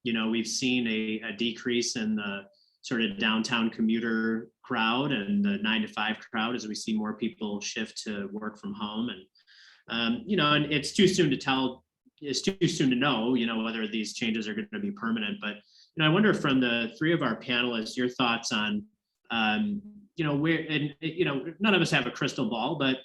We've seen a decrease in the sort of downtown commuter crowd and the 9 to 5 crowd as we see more people shift to work from home. And, and it's too soon to tell, it's too soon to know, whether these changes are going to be permanent. But, I wonder from the three of our panelists, your thoughts on, where, and, none of us have a crystal ball, but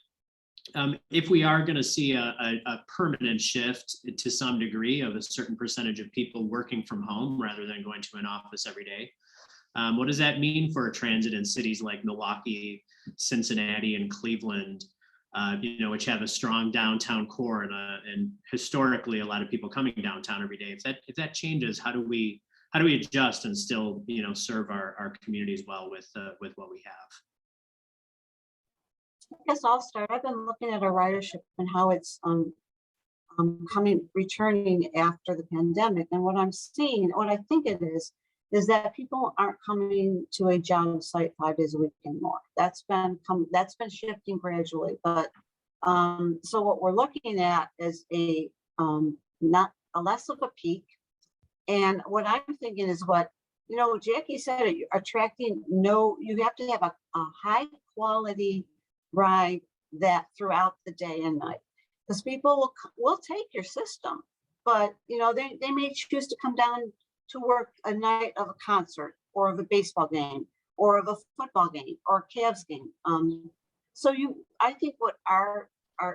if we are going to see a permanent shift to some degree of a certain percentage of people working from home rather than going to an office every day, what does that mean for transit in cities like Milwaukee, Cincinnati, and Cleveland, which have a strong downtown core and historically a lot of people coming downtown every day? If that changes, how do we adjust and still serve our communities well with what we have? I guess I'll start. I've been looking at our ridership and how it's returning after the pandemic. And what I'm seeing, what I think it is that people aren't coming to a job site 5 days a week anymore. That's been shifting gradually. But so what we're looking at is not a less of a peak. And what I'm thinking is what, Jackie said, you have to have a high quality ride that throughout the day and night, because people will take your system, but they may choose to come down to work a night of a concert or of a baseball game or of a football game or a Cavs game. I think what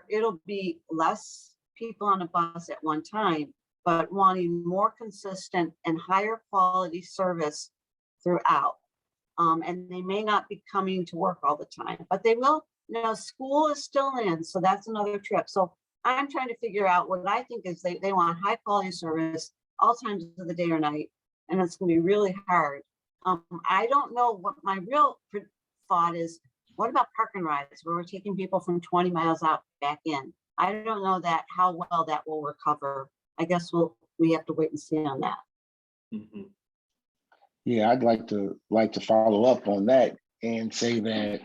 it'll be less people on a bus at one time, but wanting more consistent and higher quality service throughout. And they may not be coming to work all the time, but they will. School is still in, so that's another trip. So I'm trying to figure out what I think is they want high quality service all times of the day or night, and it's going to be really hard. I don't know what my real thought is. What about park and rides, where we're taking people from 20 miles out back in? I don't know how well that will recover. I guess we have to wait and see on that. Mm-hmm. Yeah, I'd like to follow up on that and say that,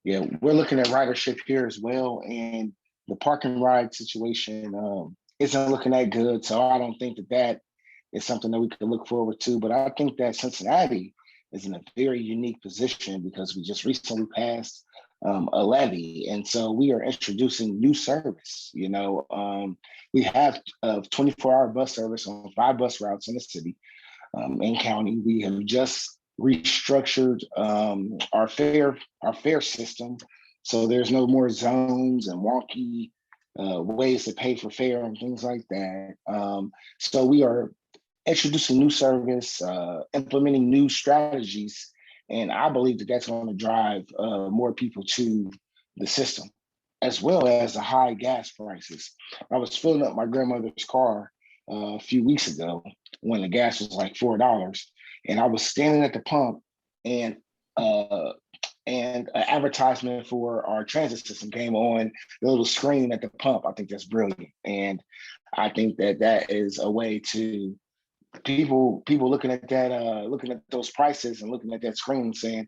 yeah, we're looking at ridership here as well, and the park and ride situation isn't looking that good. So I don't think that is something that we can look forward to. But I think that Cincinnati is in a very unique position because we just recently passed a levy, and so we are introducing new service. We have 24-hour bus service on 5 bus routes in the city and county. We have just restructured our fare system, so there's no more zones and wonky ways to pay for fare and things like that. So we are introducing new service, implementing new strategies, and I believe that that's going to drive more people to the system, as well as the high gas prices. I was filling up my grandmother's car a few weeks ago when the gas was like $4, and I was standing at the pump, and an advertisement for our transit system came on the little screen at the pump. I think that's brilliant, and I think that is a way to people looking at that, looking at those prices and looking at that screen and saying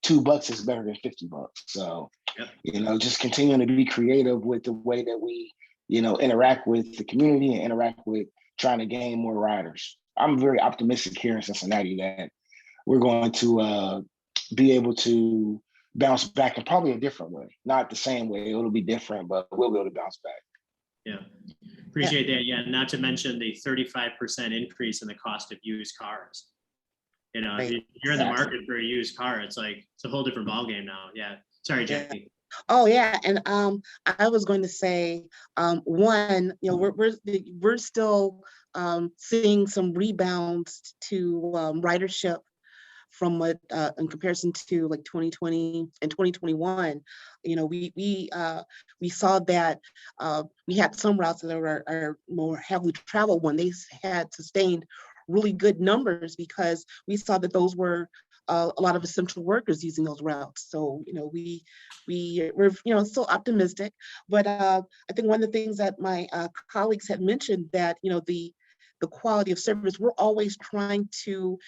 $2 is better than $50. So, yep. Just continuing to be creative with the way that we, interact with the community and interact with trying to gain more riders. I'm very optimistic here in Cincinnati that we're going to be able to bounce back in probably a different way, not the same way. It'll be different, but we'll be able to bounce back. Yeah, appreciate that. Yeah, not to mention the 35% increase in the cost of used cars. You know, if Right. you're in the Exactly. market for a used car, it's like, it's a whole different ballgame now. Yeah, sorry, Yeah. Jackie. Oh yeah, and I was going to say, one, you know, we're still seeing some rebounds to ridership from what in comparison to like 2020 and 2021. You know, we saw that we had some routes that are more heavily traveled when they had sustained really good numbers because we saw that those were a lot of essential workers using those routes. So, you know, we're, you know, still optimistic, but I think one of the things that my colleagues had mentioned that, you know, the quality of service, we're always trying to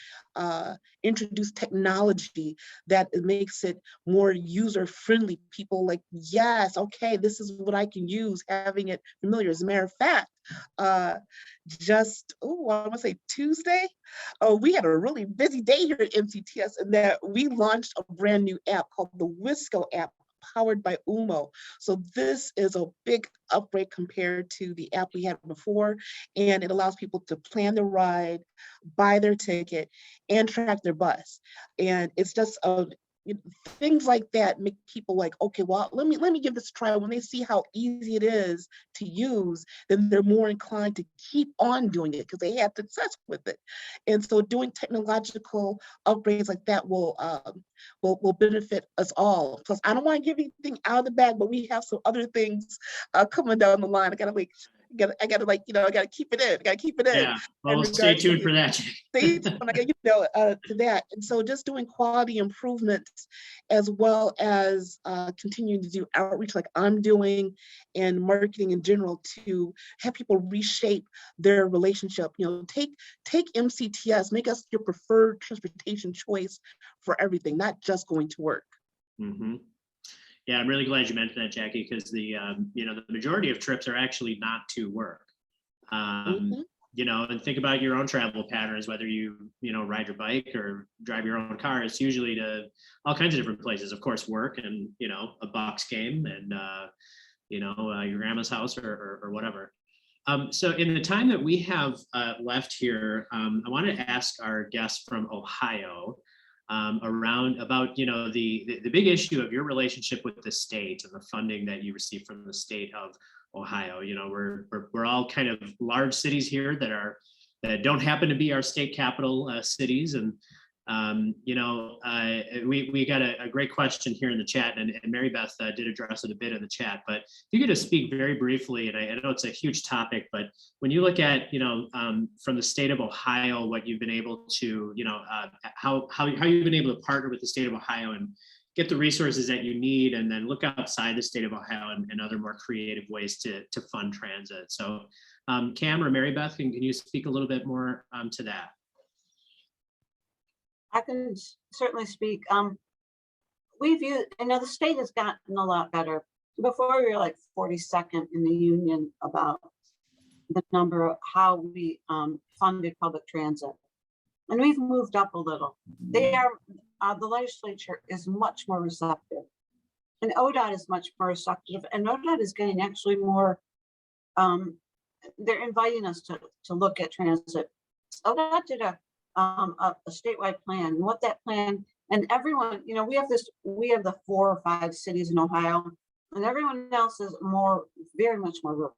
introduce technology that makes it more user friendly. People like, yes, okay, this is what I can use, having it familiar. As a matter of fact, just, I want to say Tuesday, we had a really busy day here at MCTS in that we launched a brand new app called the Wisco app, powered by Umo. So this is a big upgrade compared to the app we had before, and it allows people to plan their ride, buy their ticket, and track their bus. And it's just things like that make people like, okay, well, let me give this a try. When they see how easy it is to use, then they're more inclined to keep on doing it because they had success with it. And so doing technological upgrades like that will benefit us all. Plus, I don't want to give anything out of the bag, but we have some other things coming down the line. I gotta keep it in. I gotta keep it in. Yeah, well, in we'll stay regards to tuned for that. things when I get, to that. And so just doing quality improvements as well as continuing to do outreach like I'm doing and marketing in general to have people reshape their relationship. You know, take MCTS, make us your preferred transportation choice for everything, not just going to work. Mm-hmm. Yeah, I'm really glad you mentioned that, Jackie, because the majority of trips are actually not to work. Mhm. You know, and think about your own travel patterns, whether you ride your bike or drive your own car. It's usually to all kinds of different places. Of course, work and a Bucks game and your grandma's house or whatever. So in the time that we have left here, I want to ask our guest from Ohio about the big issue of your relationship with the state and the funding that you receive from the state of Ohio. You know, we're all kind of large cities here that don't happen to be our state capital cities, and we got a great question here in the chat, and Mary Beth did address it a bit in the chat. But if you could just speak very briefly, and I know it's a huge topic, but when you look at from the state of Ohio, what you've been able to how you've been able to partner with the state of Ohio and get the resources that you need, and then look outside the state of Ohio and other more creative ways to fund transit. So Cam or Mary Beth, can you speak a little bit more to that? I can certainly speak. The state has gotten a lot better. Before we were like 42nd in the union about the number of how we funded public transit. And we've moved up a little. The legislature is much more receptive. And ODOT is much more receptive. And ODOT is getting actually more, they're inviting us to look at transit. ODOT did a statewide plan, and what that plan, and everyone, we have the 4 or 5 cities in Ohio, and everyone else is very much more rural.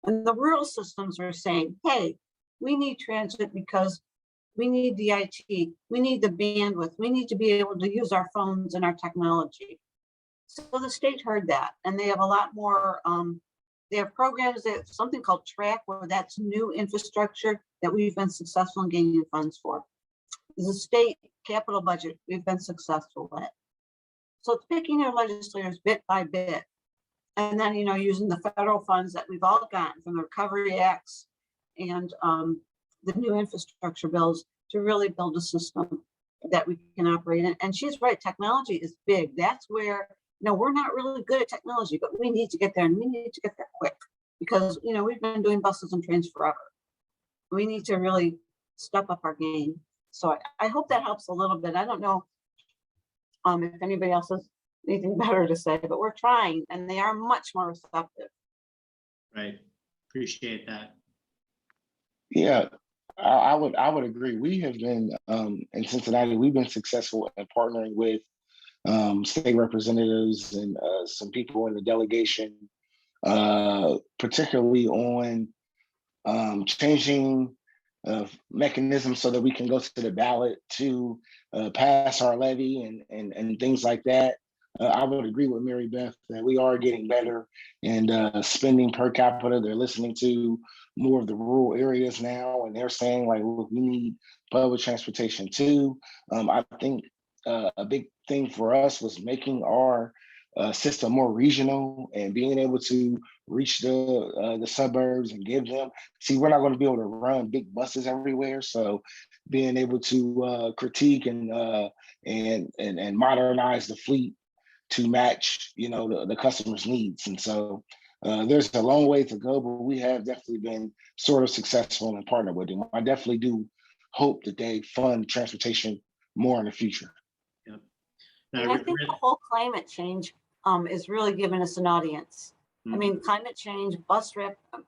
And the rural systems are saying, hey, we need transit because we need the IT, we need the bandwidth, we need to be able to use our phones and our technology. So the state heard that, and they have a lot more, they have programs, they have something called TRACK, where that's new infrastructure that we've been successful in gaining funds for. The state capital budget, we've been successful at. So it's picking your legislators bit by bit. And then, using the federal funds that we've all gotten from the Recovery Acts and the new infrastructure bills to really build a system that we can operate in. And she's right, technology is big. That's where, we're not really good at technology, but we need to get there, and we need to get there quick because, we've been doing buses and trains forever. We need to really step up our game. So I hope that helps a little bit. I don't know If anybody else has anything better to say, but we're trying, and they are much more receptive. Right. Appreciate that. Yeah, I would agree. We have been in Cincinnati. We've been successful in partnering with state representatives and some people in the delegation, particularly on changing mechanisms so that we can go to the ballot to pass our levy and things like that. I would agree with Mary Beth that we are getting better and spending per capita. They're listening to more of the rural areas now, and they're saying like, look, we need public transportation too. I think a big thing for us was making our system more regional and being able to reach the suburbs and give them. See, we're not going to be able to run big buses everywhere, so being able to critique and modernize the fleet to match, the customer's needs. And so there's a long way to go, but we have definitely been sort of successful in partner with them. I definitely do hope that they fund transportation more in the future. Yep. And I think the whole climate change is really giving us an audience. I mean, climate change,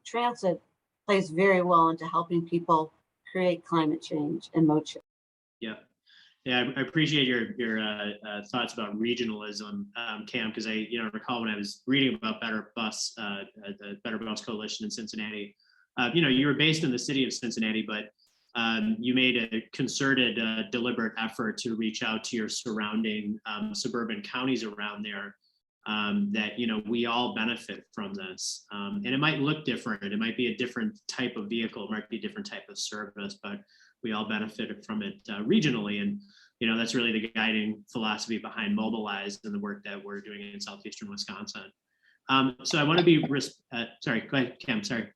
transit plays very well into helping people create climate change and motion. Yeah. Yeah, I appreciate your thoughts about regionalism, Cam, because I recall when I was reading about Better Bus, the Better Bus Coalition in Cincinnati. You were based in the city of Cincinnati, but you made a concerted, deliberate effort to reach out to your surrounding suburban counties around there. That we all benefit from this, and it might look different. It might be a different type of vehicle, it might be a different type of service, but we all benefited from it regionally. And that's really the guiding philosophy behind Mobilize and the work that we're doing in southeastern Wisconsin. So I want to be sorry, go ahead, Cam. Sorry.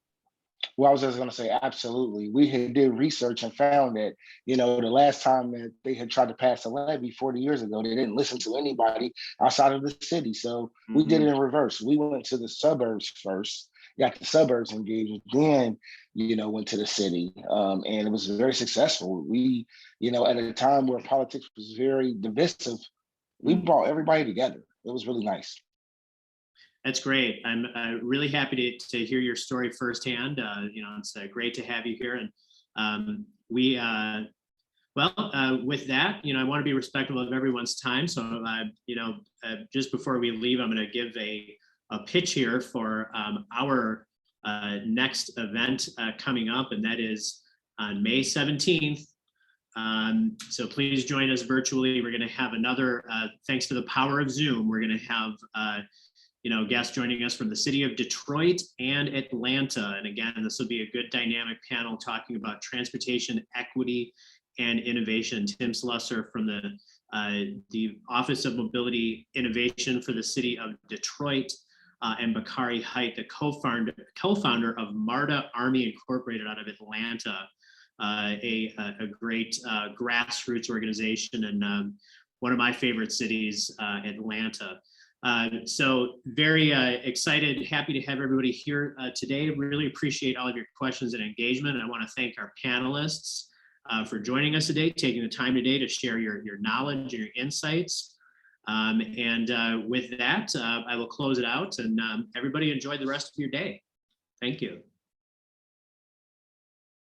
Well, I was just going to say, absolutely. We had did research and found that, the last time that they had tried to pass a levy 40 years ago, they didn't listen to anybody outside of the city. So we did it in reverse. We went to the suburbs first, got the suburbs engaged, then, went to the city. And it was very successful. We, at a time where politics was very divisive, we brought everybody together. It was really nice. That's great. I'm really happy to hear your story firsthand. It's great to have you here. And with that, I want to be respectful of everyone's time. So, just before we leave, I'm going to give a pitch here for our next event coming up, and that is on May 17th. So please join us virtually. We're going to have another, thanks to the power of Zoom, we're going to have guests joining us from the city of Detroit and Atlanta. And again, this will be a good dynamic panel talking about transportation equity and innovation. Tim Slusser from the Office of Mobility Innovation for the city of Detroit, and Bakari Height, the co-founder of MARTA Army Incorporated out of Atlanta, a great grassroots organization, and one of my favorite cities, Atlanta. So very excited, happy to have everybody here today. Really appreciate all of your questions and engagement. I want to thank our panelists for joining us today, taking the time today to share your knowledge and your insights. And with that, I will close it out, and everybody enjoy the rest of your day. Thank you.